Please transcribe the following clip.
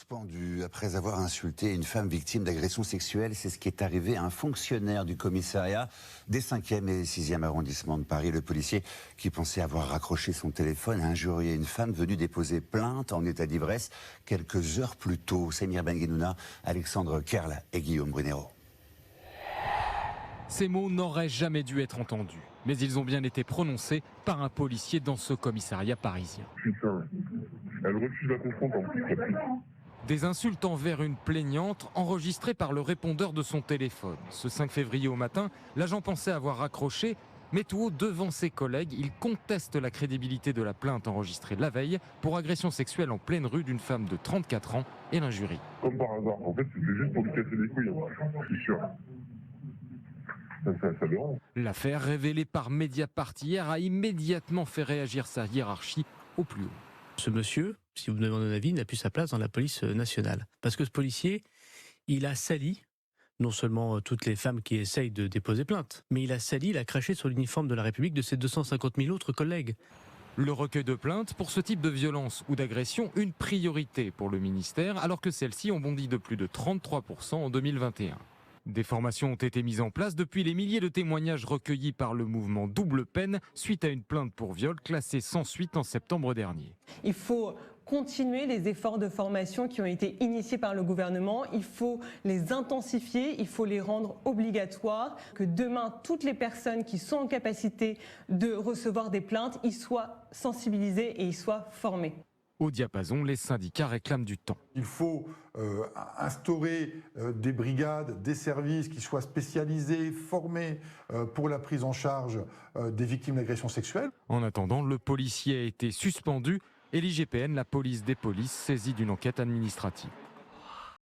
Suspendu après avoir insulté une femme victime d'agression sexuelle, c'est ce qui est arrivé à un fonctionnaire du commissariat des 5e et 6e arrondissements de Paris. Le policier qui pensait avoir raccroché son téléphone a injurié une femme venue déposer plainte en état d'ivresse quelques heures plus tôt. Samir Benguenouna, Alexandre Kerl et Guillaume Brunero. Ces mots n'auraient jamais dû être entendus, mais ils ont bien été prononcés par un policier dans ce commissariat parisien. Putain, elle refuse la confrontation. Des insultes envers une plaignante enregistrées par le répondeur de son téléphone. Ce 5 février au matin, l'agent pensait avoir raccroché, mais tout haut devant ses collègues, il conteste la crédibilité de la plainte enregistrée la veille pour agression sexuelle en pleine rue d'une femme de 34 ans et l'injurie. Comme par hasard, en fait c'était juste pour lui casser les couilles, je suis sûr. Ça dérange. L'affaire révélée par Mediapart hier a immédiatement fait réagir sa hiérarchie au plus haut. Ce monsieur, si vous me demandez mon avis, n'a plus sa place dans la police nationale. Parce que ce policier, il a sali non seulement toutes les femmes qui essayent de déposer plainte, mais il a craché sur l'uniforme de la République de ses 250 000 autres collègues. Le recueil de plaintes pour ce type de violence ou d'agression, une priorité pour le ministère, alors que celles-ci ont bondi de plus de 33% en 2021. Des formations ont été mises en place depuis les milliers de témoignages recueillis par le mouvement Double Peine suite à une plainte pour viol classée sans suite en septembre dernier. Il faut continuer les efforts de formation qui ont été initiés par le gouvernement. Il faut les intensifier, il faut les rendre obligatoires, que demain, toutes les personnes qui sont en capacité de recevoir des plaintes, y soient sensibilisées et y soient formées. Au diapason, les syndicats réclament du temps. Il faut instaurer des brigades, des services qui soient spécialisés, formés pour la prise en charge des victimes d'agressions sexuelles. En attendant, le policier a été suspendu et l'IGPN, la police des polices, saisie d'une enquête administrative.